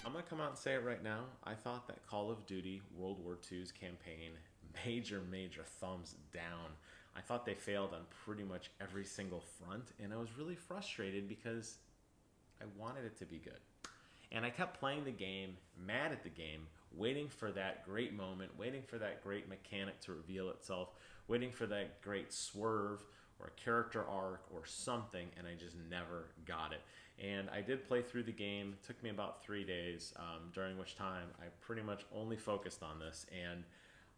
I'm gonna come out and say it right now. I thought that Call of Duty World War II's campaign, major thumbs down. I thought they failed on pretty much every single front, and I was really frustrated because I wanted it to be good. And I kept playing the game, mad at the game, waiting for that great moment, waiting for that great mechanic to reveal itself, waiting for that great swerve or a character arc or something, and I just never got it. And I did play through the game. It took me about 3 days, during which time I pretty much only focused on this. And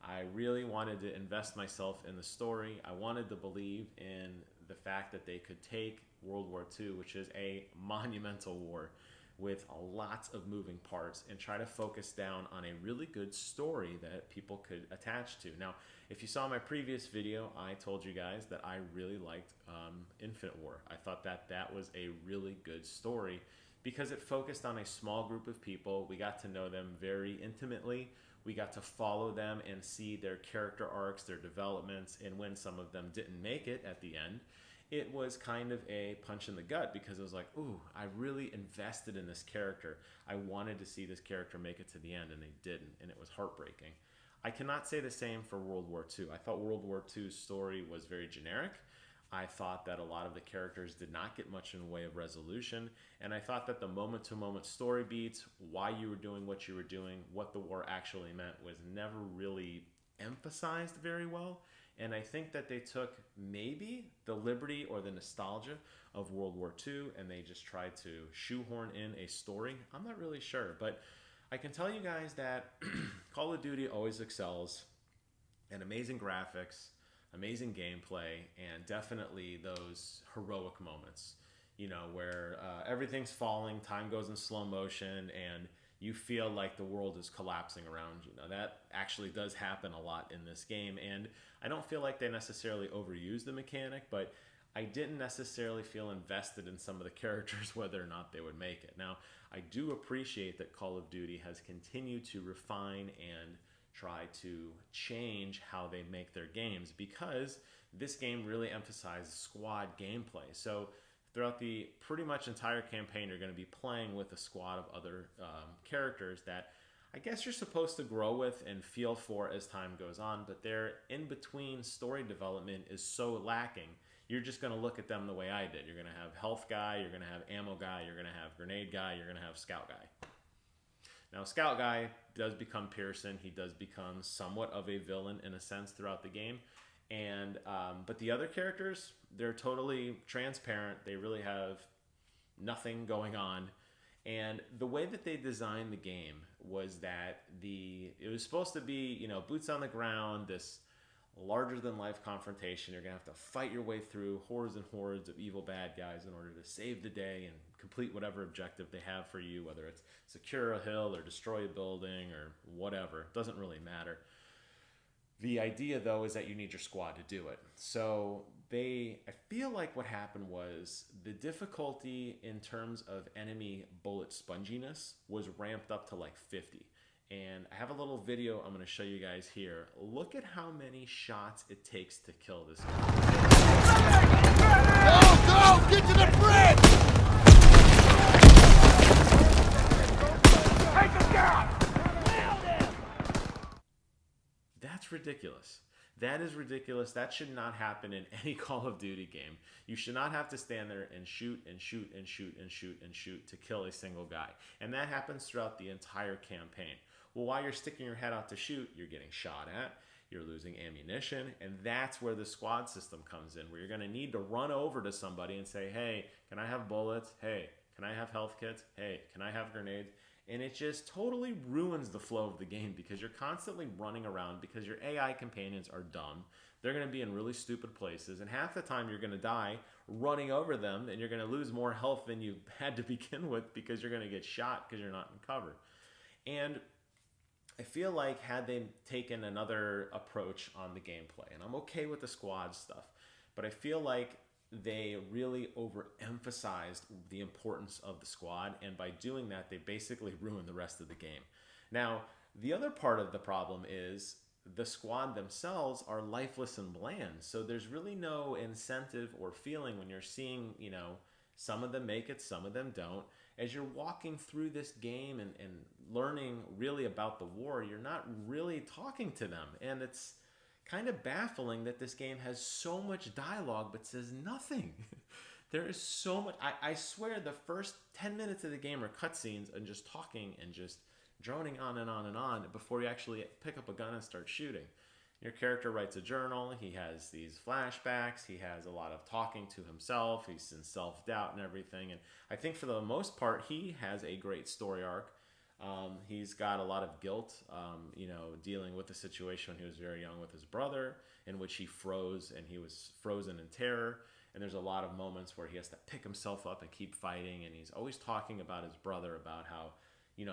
I really wanted to invest myself in the story. I wanted to believe in the fact that they could take World War II, which is a monumental war with lots of moving parts, and try to focus down on a really good story that people could attach to. Now, if you saw my previous video, I told you guys that I really liked Infinite War. I thought that that was a really good story because it focused on a small group of people. We got to know them very intimately. We got to follow them and see their character arcs, their developments, and when some of them didn't make it at the end, it was kind of a punch in the gut because it was like, ooh, I really invested in this character. I wanted to see this character make it to the end, and they didn't, and it was heartbreaking. I cannot say the same for World War II. I thought World War II's story was very generic. I thought that a lot of the characters did not get much in the way of resolution, and I thought that the moment-to-moment story beats, why you were doing what you were doing, what the war actually meant, was never really emphasized very well. And I think that they took maybe the liberty or the nostalgia of World War II and they just tried to shoehorn in a story. I'm not really sure, but I can tell you guys that Call of Duty always excels in amazing graphics, amazing gameplay, and definitely those heroic moments, you know, where everything's falling, time goes in slow motion, and you feel like the world is collapsing around you. Now, that actually does happen a lot in this game, and I don't feel like they necessarily overuse the mechanic, but I didn't necessarily feel invested in some of the characters, whether or not they would make it. Now, I do appreciate that Call of Duty has continued to refine and try to change how they make their games because this game really emphasizes squad gameplay. So throughout the pretty much entire campaign, you're going to be playing with a squad of other characters that I guess you're supposed to grow with and feel for as time goes on, but their in-between story development is so lacking. You're just going to look at them the way I did. You're going to have health guy, you're going to have ammo guy, you're going to have grenade guy, you're going to have scout guy. Now, Scout Guy does become Pearson. He does become somewhat of a villain in a sense throughout the game. And but the other characters, they're totally transparent. They really have nothing going on. And the way that they designed the game was that it was supposed to be, you know, boots on the ground, this larger than life confrontation. You're gonna have to fight your way through hordes and hordes of evil bad guys in order to save the day and complete whatever objective they have for you, whether it's secure a hill or destroy a building or whatever. It doesn't really matter. The idea, though, is that you need your squad to do it. So I feel like what happened was the difficulty in terms of enemy bullet sponginess was ramped up to like 50. And I have a little video I'm going to show you guys here. Look at how many shots it takes to kill this guy. Go! Get to the bridge! Take him down! That's ridiculous. That is ridiculous. That should not happen in any Call of Duty game. You should not have to stand there and shoot and shoot and shoot and shoot and shoot to kill a single guy. And that happens throughout the entire campaign. Well, while you're sticking your head out to shoot, you're getting shot at, you're losing ammunition, and that's where the squad system comes in, where you're going to need to run over to somebody and say, hey, can I have bullets? Hey, can I have health kits? Hey, can I have grenades? And it just totally ruins the flow of the game because you're constantly running around because your AI companions are dumb. They're going to be in really stupid places, and half the time you're going to die running over them, and you're going to lose more health than you had to begin with because you're going to get shot because you're not in cover. And I feel like had they taken another approach on the gameplay, and I'm okay with the squad stuff, but I feel like they really overemphasized the importance of the squad, and by doing that, they basically ruined the rest of the game. Now, the other part of the problem is the squad themselves are lifeless and bland, so there's really no incentive or feeling when you're seeing, you know, Some of them make it, some of them don't. As you're walking through this game and learning really about the war, you're not really talking to them. And it's kind of baffling that this game has so much dialogue but says nothing. There is so much. I swear the first 10 minutes of the game are cutscenes and just talking and just droning on and on and on before you actually pick up a gun and start shooting. Your character writes a journal. He has these flashbacks. He has a lot of talking to himself. He's in self-doubt and everything. And I think for the most part, he has a great story arc. He's got a lot of guilt, dealing with the situation when he was very young with his brother, in which he froze and he was frozen in terror. And there's a lot of moments where he has to pick himself up and keep fighting. And he's always talking about his brother, about how,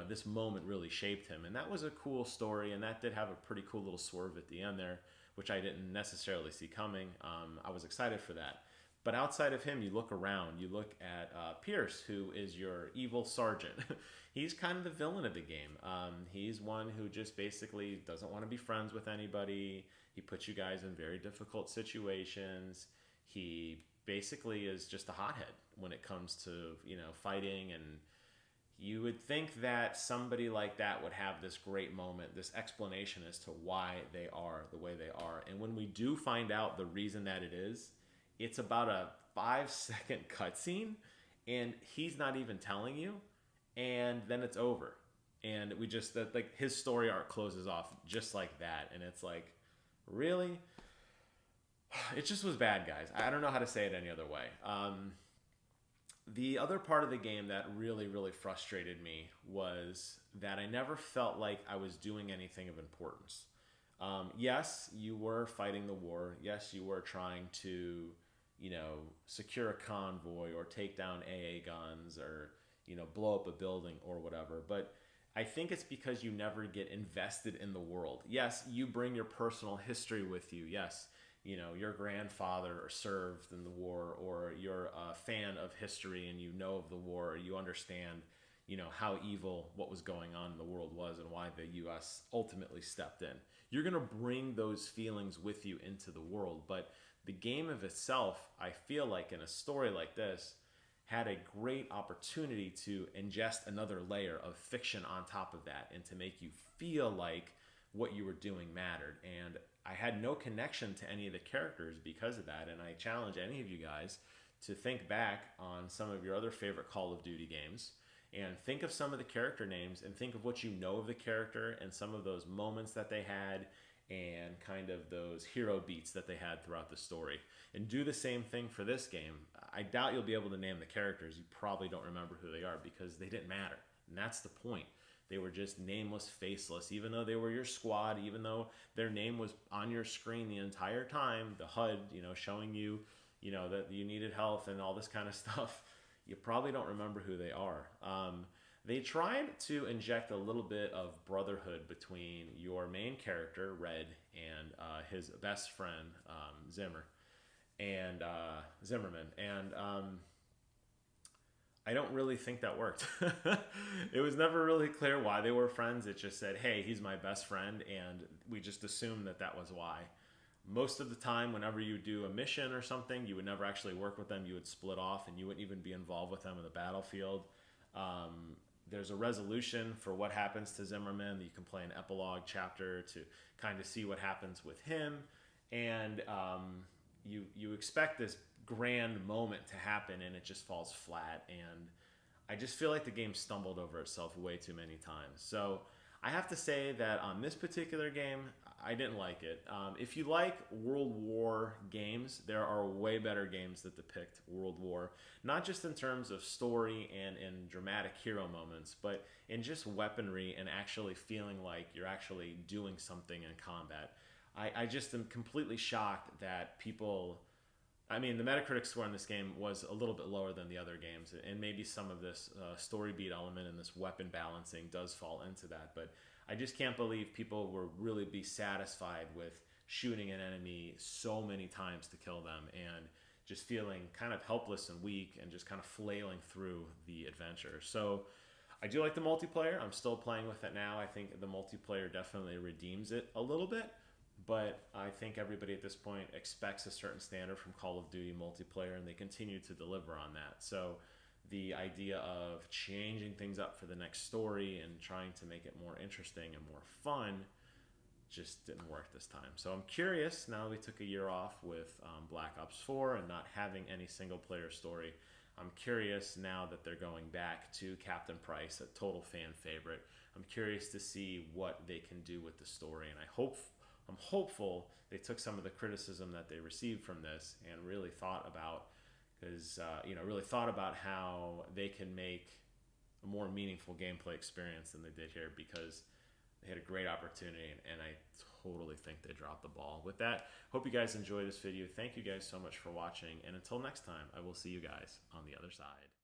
this moment really shaped him. And that was a cool story. And that did have a pretty cool little swerve at the end there, which I didn't necessarily see coming. I was excited for that. But outside of him, you look around, you look at Pierce, who is your evil sergeant. He's kind of the villain of the game. He's one who just basically doesn't want to be friends with anybody. He puts you guys in very difficult situations. He basically is just a hothead when it comes to, fighting. And you would think that somebody like that would have this great moment, this explanation as to why they are the way they are. And when we do find out the reason that it is, it's about a 5-second cutscene, and he's not even telling you, and then it's over. And we just, like, his story arc closes off just like that. And it's like, really? It just was bad, guys. I don't know how to say it any other way. The other part of the game that really, really frustrated me was that I never felt like I was doing anything of importance. Yes, you were fighting the war. Yes, you were trying to, secure a convoy or take down AA guns or, blow up a building or whatever. But I think it's because you never get invested in the world. Yes, you bring your personal history with you. Yes, your grandfather served in the war, or you're a fan of history and you know of the war, or you understand, how evil what was going on in the world was and why the U.S. ultimately stepped in. You're going to bring those feelings with you into the world. But the game of itself, I feel like in a story like this, had a great opportunity to ingest another layer of fiction on top of that and to make you feel like what you were doing mattered. And I had no connection to any of the characters because of that. And I challenge any of you guys to think back on some of your other favorite Call of Duty games and think of some of the character names and think of what you know of the character and some of those moments that they had and kind of those hero beats that they had throughout the story. And do the same thing for this game. I doubt you'll be able to name the characters. You probably don't remember who they are because they didn't matter. And that's the point. They were just nameless, faceless, even though they were your squad, even though their name was on your screen the entire time, the HUD, showing you, that you needed health and all this kind of stuff. You probably don't remember who they are. They tried to inject a little bit of brotherhood between your main character, Red, and his best friend, Zimmerman. And I don't really think that worked. It was never really clear why they were friends. It just said, hey, he's my best friend, and we just assumed that that was why. Most of the time, whenever you do a mission or something, you would never actually work with them. You would split off, and you wouldn't even be involved with them in the battlefield. There's a resolution for what happens to Zimmerman. You can play an epilogue chapter to kind of see what happens with him. And you expect this grand moment to happen, and it just falls flat. And I just feel like the game stumbled over itself way too many times. So I have to say that on this particular game, I didn't like it. If you like World War games, there are way better games that depict World War, not just in terms of story and in dramatic hero moments, but in just weaponry and actually feeling like you're actually doing something in combat. I just am completely shocked that people... I mean, the Metacritic score in this game was a little bit lower than the other games, and maybe some of this story beat element and this weapon balancing does fall into that, but I just can't believe people will really be satisfied with shooting an enemy so many times to kill them and just feeling kind of helpless and weak and just kind of flailing through the adventure. So I do like the multiplayer. I'm still playing with it now. I think the multiplayer definitely redeems it a little bit. but I think everybody at this point expects a certain standard from Call of Duty multiplayer, and they continue to deliver on that. So the idea of changing things up for the next story and trying to make it more interesting and more fun just didn't work this time. So I'm curious, now we took a year off with Black Ops 4 and not having any single player story. I'm curious now that they're going back to Captain Price, a total fan favorite. I'm curious to see what they can do with the story, and I'm hopeful they took some of the criticism that they received from this and really thought about, because really thought about how they can make a more meaningful gameplay experience than they did here, because they had a great opportunity, and I totally think they dropped the ball. With that, hope you guys enjoy this video. Thank you guys so much for watching, and until next time, I will see you guys on the other side.